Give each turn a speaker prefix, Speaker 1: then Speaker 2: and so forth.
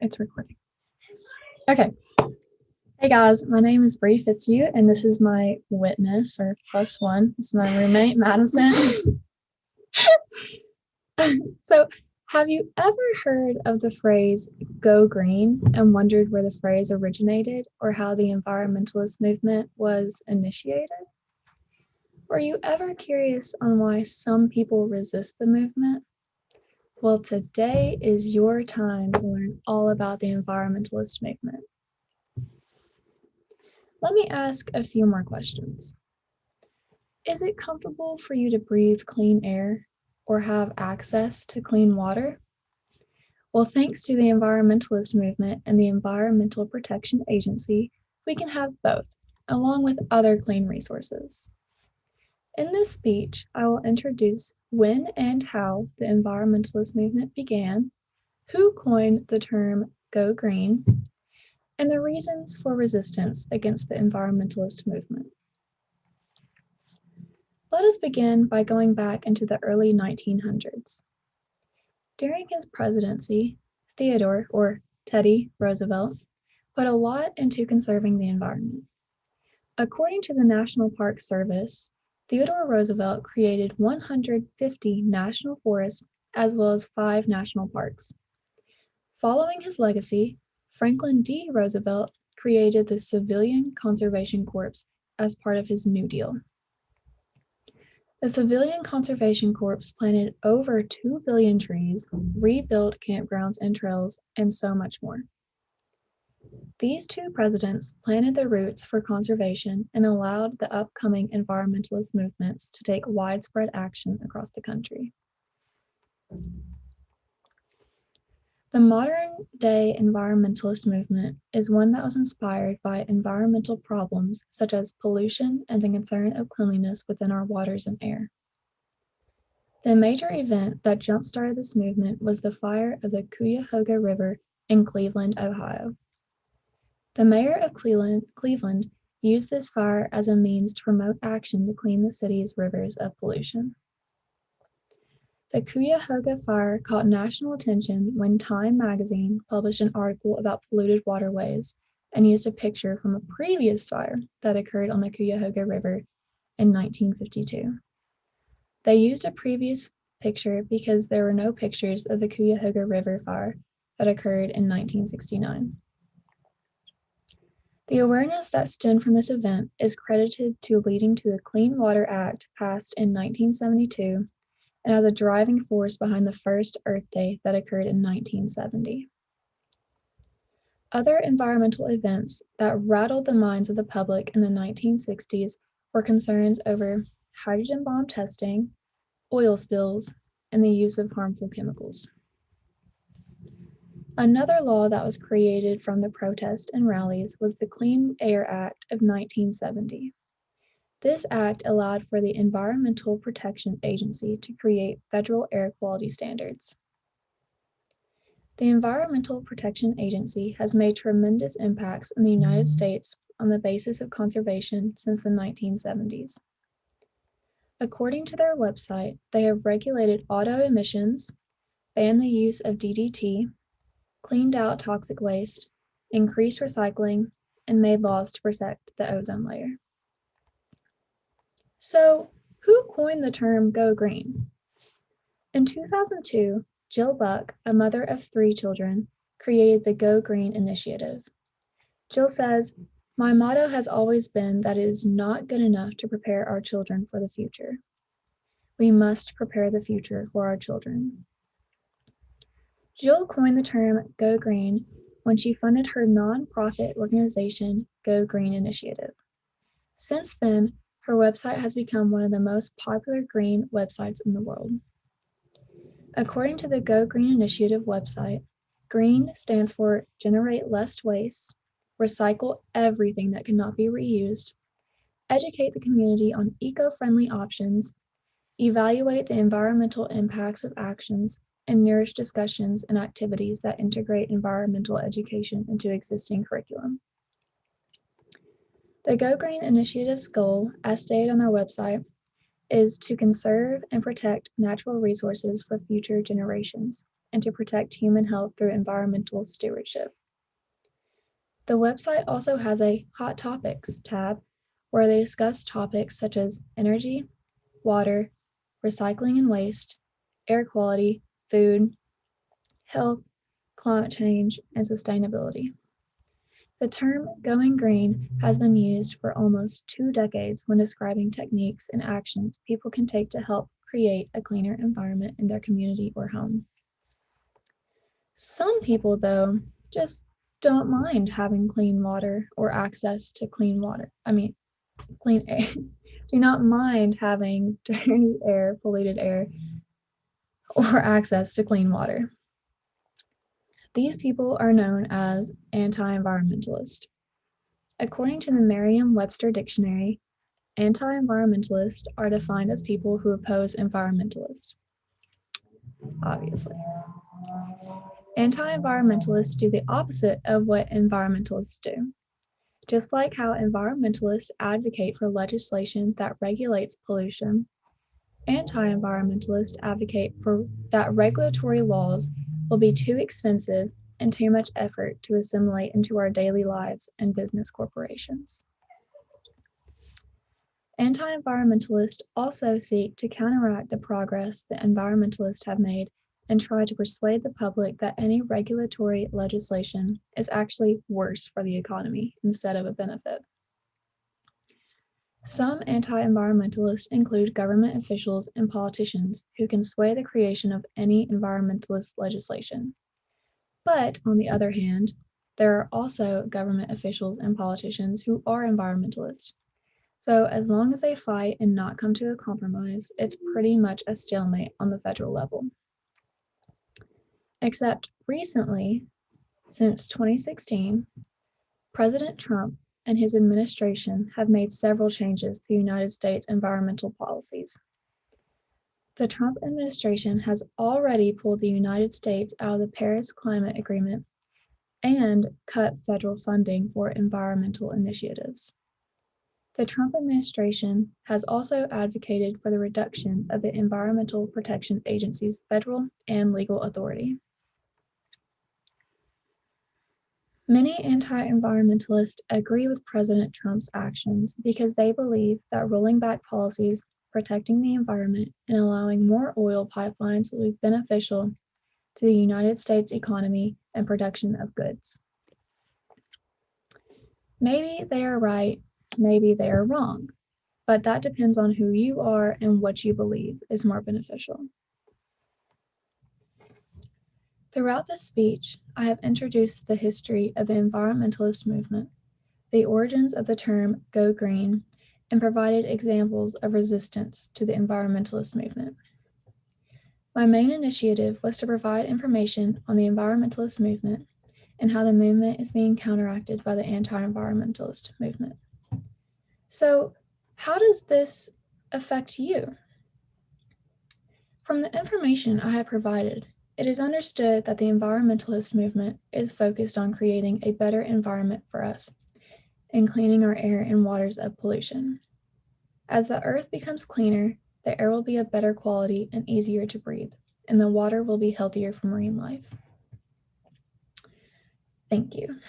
Speaker 1: It's recording. Okay. Hey guys, my name is Bree Fitzhugh, and this is my witness, or plus one. This is my roommate, Madison. So, have you ever heard of the phrase "go green" and wondered where the phrase originated or how the environmentalist movement was initiated? Were you ever curious on why some people resist the movement? Well, today is your time to learn all about the environmentalist movement. Let me ask a few more questions. Is it comfortable for you to breathe clean air or have access to clean water? Well, thanks to the environmentalist movement and the Environmental Protection Agency, we can have both, along with other clean resources. In this speech, I will introduce when and how the environmentalist movement began, who coined the term "go green," and the reasons for resistance against the environmentalist movement. Let us begin by going back into the early 1900s. During his presidency, Theodore, or Teddy, Roosevelt put a lot into conserving the environment. According to the National Park Service, Theodore Roosevelt created 150 national forests as well as 5 national parks. Following his legacy, Franklin D. Roosevelt created the Civilian Conservation Corps as part of his New Deal. The Civilian Conservation Corps planted over 2 billion trees, rebuilt campgrounds and trails, and so much more. These two presidents planted the roots for conservation and allowed the upcoming environmentalist movements to take widespread action across the country. The modern-day environmentalist movement is one that was inspired by environmental problems such as pollution and the concern of cleanliness within our waters and air. The major event that jump-started this movement was the fire of the Cuyahoga River in Cleveland, Ohio. The mayor of Cleveland used this fire as a means to promote action to clean the city's rivers of pollution. The Cuyahoga fire caught national attention when Time magazine published an article about polluted waterways and used a picture from a previous fire that occurred on the Cuyahoga River in 1952. They used a previous picture because there were no pictures of the Cuyahoga River fire that occurred in 1969. The awareness that stemmed from this event is credited to leading to the Clean Water Act passed in 1972 and as a driving force behind the first Earth Day that occurred in 1970. Other environmental events that rattled the minds of the public in the 1960s were concerns over hydrogen bomb testing, oil spills, and the use of harmful chemicals. Another law that was created from the protests and rallies was the Clean Air Act of 1970. This act allowed for the Environmental Protection Agency to create federal air quality standards. The Environmental Protection Agency has made tremendous impacts in the United States on the basis of conservation since the 1970s. According to their website, they have regulated auto emissions, banned the use of DDT, cleaned out toxic waste, increased recycling, and made laws to protect the ozone layer. So, who coined the term "go green"? In 2002, Jill Buck, a mother of 3 children, created the Go Green initiative. Jill says, "My motto has always been that it is not good enough to prepare our children for the future. We must prepare the future for our children." Jill coined the term "Go Green" when she funded her nonprofit organization, Go Green Initiative. Since then, her website has become one of the most popular green websites in the world. According to the Go Green Initiative website, GREEN stands for generate less waste, recycle everything that cannot be reused, educate the community on eco-friendly options, evaluate the environmental impacts of actions, and nourish discussions and activities that integrate environmental education into existing curriculum. The Go Green Initiative's goal, as stated on their website, is to conserve and protect natural resources for future generations. and to protect human health through environmental stewardship. The website also has a Hot Topics tab where they discuss topics such as energy, water, recycling and waste, air quality, food, health, climate change, and sustainability. The term going green has been used for almost 2 decades when describing techniques and actions people can take to help create a cleaner environment in their community or home. Some people, though, just don't mind having clean water or access to clean water. Clean air. Do not mind having dirty air, polluted air, or access to clean water. These people are known as anti-environmentalists. According to the Merriam-Webster Dictionary, anti-environmentalists are defined as people who oppose environmentalists. Obviously. Anti-environmentalists do the opposite of what environmentalists do. Just like how environmentalists advocate for legislation that regulates pollution, anti-environmentalists advocate for that regulatory laws will be too expensive and too much effort to assimilate into our daily lives and business corporations. Anti-environmentalists also seek to counteract the progress that environmentalists have made and try to persuade the public that any regulatory legislation is actually worse for the economy instead of a benefit. Some anti-environmentalists include government officials and politicians who can sway the creation of any environmentalist legislation. But, on the other hand, there are also government officials and politicians who are environmentalists. So as long as they fight and not come to a compromise, it's pretty much a stalemate on the federal level. Except recently, since 2016, President Trump and his administration have made several changes to the United States environmental policies. The Trump administration has already pulled the United States out of the Paris Climate Agreement and cut federal funding for environmental initiatives. The Trump administration has also advocated for the reduction of the Environmental Protection Agency's federal and legal authority. Many anti-environmentalists agree with President Trump's actions because they believe that rolling back policies, protecting the environment, and allowing more oil pipelines will be beneficial to the United States economy and production of goods. Maybe they are right, maybe they are wrong, but that depends on who you are and what you believe is more beneficial. Throughout this speech, I have introduced the history of the environmentalist movement, the origins of the term "go green," and provided examples of resistance to the environmentalist movement. My main initiative was to provide information on the environmentalist movement and how the movement is being counteracted by the anti-environmentalist movement. So, how does this affect you? From the information I have provided, it is understood that the environmentalist movement is focused on creating a better environment for us and cleaning our air and waters of pollution. As the earth becomes cleaner, the air will be of better quality and easier to breathe, and the water will be healthier for marine life. Thank you.